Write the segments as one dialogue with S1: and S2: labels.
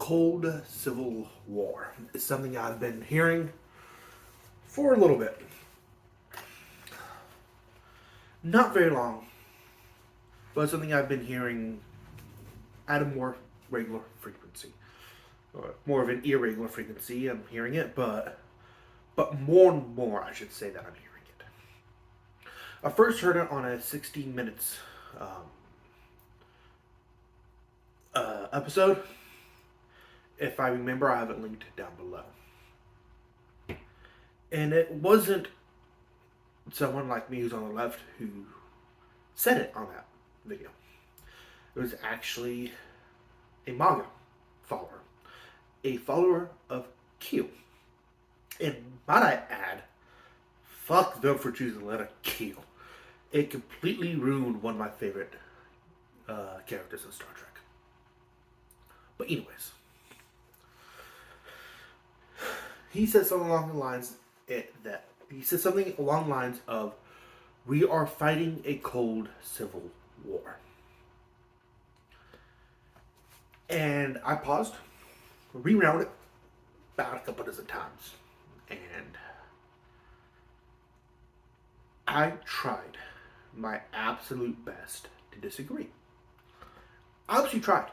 S1: cold civil war is something I've been hearing for a little bit. Not very long, but something I've been hearing at a more regular frequency. Or more of an irregular frequency, I'm hearing it, but more and more, I should say, that I'm hearing it. I first heard it on a 60 Minutes episode. If I remember, I have it linked down below. And it wasn't someone like me who's on the left who said it on that video. It was actually a manga follower. A follower of Q. And might I add, fuck them for choosing the letter Q. It completely ruined one of my favorite characters in Star Trek. But anyways, he said something along the lines of, "We are fighting a cold civil war." And I paused, rewound it about a couple dozen times, and I tried my absolute best to disagree. I actually tried.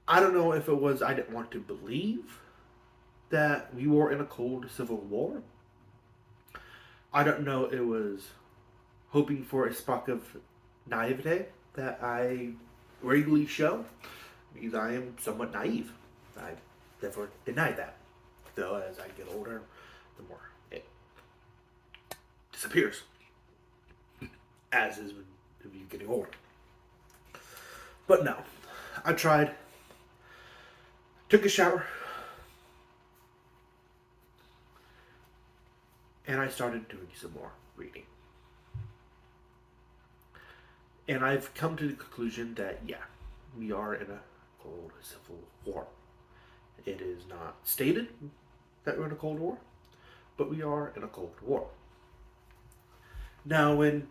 S1: I don't know if it was I didn't want to believe that we were in a cold civil war. I don't know, it was hoping for a spark of naivete that I regularly show, because I am somewhat naive. I never deny that. Though as I get older, the more it disappears. As is with you getting older. But no, I tried. Took a shower. And I started doing some more reading. And I've come to the conclusion that, yeah, we are in a cold civil war. It is not stated that we're in a cold war, but we are in a cold war. Now, when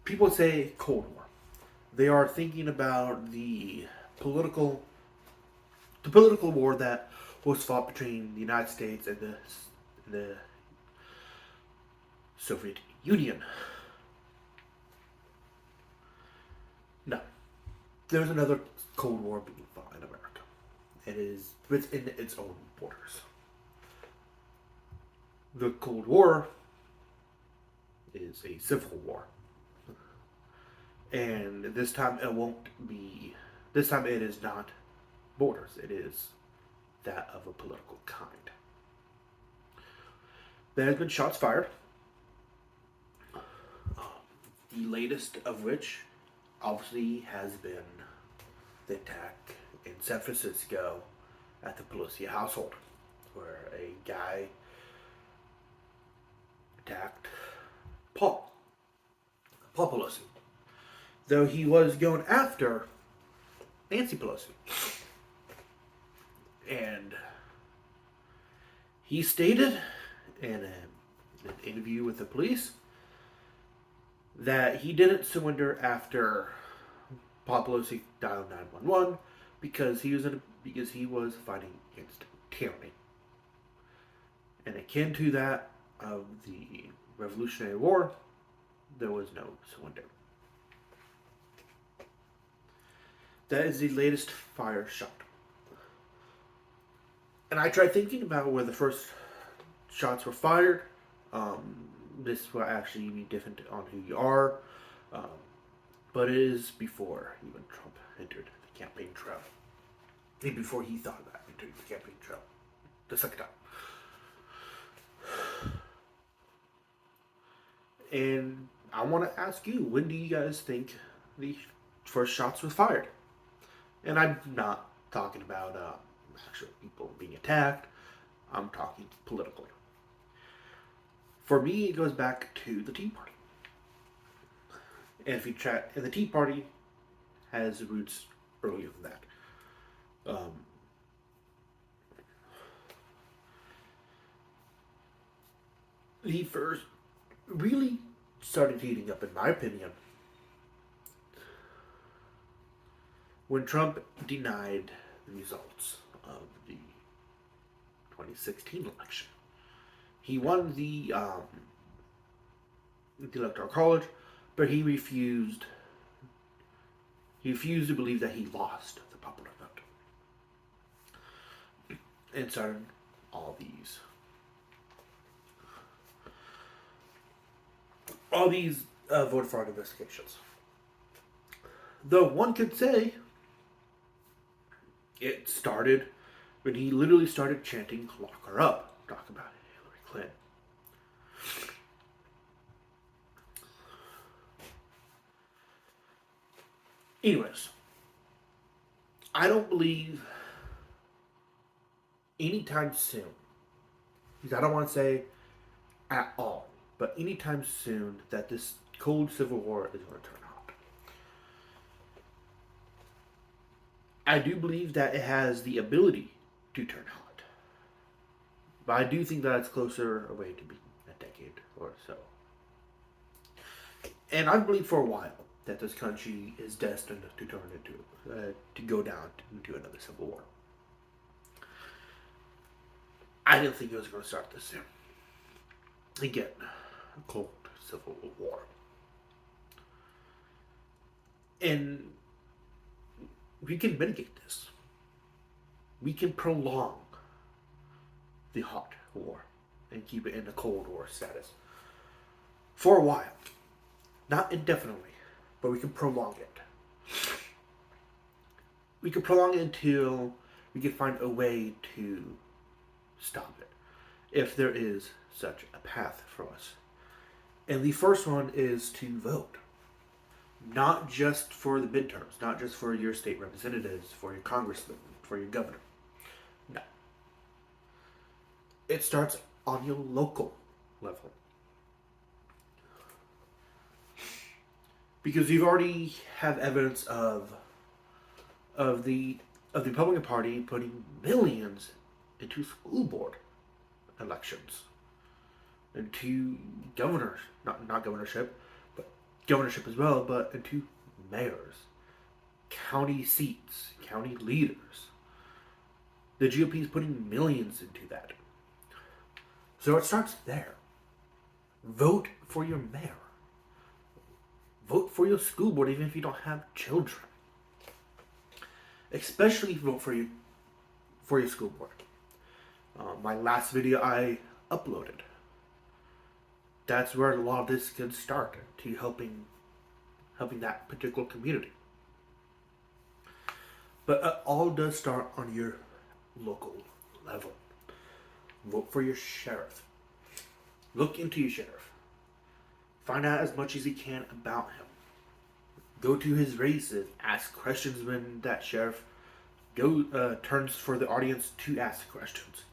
S1: people say cold war, they are thinking about the political war that was fought between the United States and the Soviet Union. No. There's another Cold War being fought in America. It is within its own borders. The Cold War is a civil war. And this time it is not borders. It is that of a political kind. There has been shots fired. The latest of which obviously has been the attack in San Francisco at the Pelosi household, where a guy attacked Paul Pelosi, though he was going after Nancy Pelosi. And he stated in an interview with the police that he didn't surrender after Paul Pelosi dialed 911 because he was fighting against tyranny. And akin to that of the Revolutionary War, there was no surrender. That is the latest fire shot. And I tried thinking about where the first shots were fired. This will actually be different on who you are. But it is before even Trump entered the campaign trail. And before he thought about entering the campaign trail. The second time. And I want to ask you, when do you guys think the first shots were fired? And I'm not talking about actual people being attacked. I'm talking politically. For me, it goes back to the Tea Party. And if you check, and the Tea Party has roots earlier than that. The first really started heating up, in my opinion, when Trump denied the results of the 2016 election. He won the Electoral College, but he refused. He refused to believe that he lost the popular vote, and started all these voter fraud investigations. Though one could say it started when he literally started chanting "Lock her up," talk about Hillary Clinton. Anyways, I don't believe anytime soon, because I don't want to say at all, but anytime soon that this cold civil war is going to turn hot. I do believe that it has the ability to turn hot, but I do think that it's closer away to be a decade or so. And I believe for a while that this country is destined to turn into, to go down into another civil war. I didn't think it was going to start this soon. Again, a cold civil war. And we can mitigate this. We can prolong the hot war and keep it in a cold war status for a while. Not indefinitely, but we can prolong it. We can prolong it until we can find a way to stop it, if there is such a path for us. And the first one is to vote. Not just for the midterms, not just for your state representatives, for your congressman, for your governor. No. It starts on your local level. Because you've already have evidence of the Republican Party putting millions into school board elections, into governors, not governorship, but governorship as well, but into mayors, county seats, county leaders. The GOP is putting millions into that. So it starts there. Vote for your mayor. Vote for your school board, even if you don't have children. Especially vote for your school board. My last video I uploaded. That's where a lot of this can start, to helping that particular community. But it all does start on your local level. Vote for your sheriff. Look into your sheriff. Find out as much as you can about him. Go to his races. Ask questions when that sheriff turns for the audience to ask questions.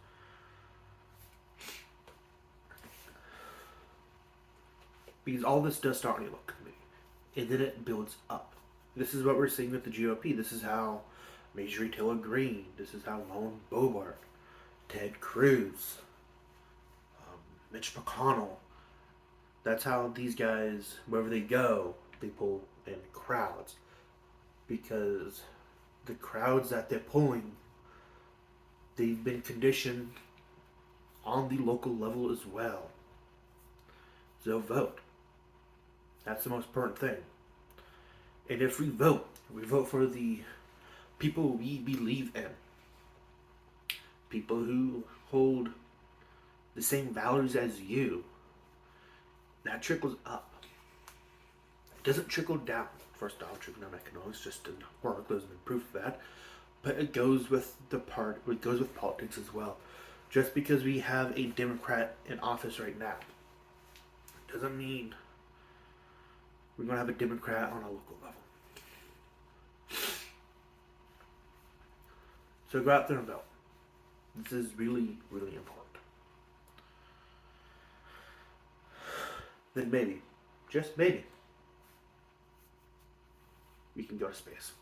S1: Because all this does start on your local community. And then it builds up. This is what we're seeing with the GOP. This is how Marjorie Taylor Greene, this is how Lauren Boebert, Ted Cruz, Mitch McConnell, that's how these guys, wherever they go, they pull in crowds. Because the crowds that they're pulling, they've been conditioned on the local level as well. So vote. That's the most important thing. And if we vote for the people we believe in. People who hold the same values as you. That trickles up. It doesn't trickle down. First off, trickle down economics just doesn't work. There's been proof of that. But it goes with it goes with politics as well. Just because we have a Democrat in office right now doesn't mean we're going to have a Democrat on a local level. So go out there and vote. This is really, really important. Then maybe, just maybe, we can go to space.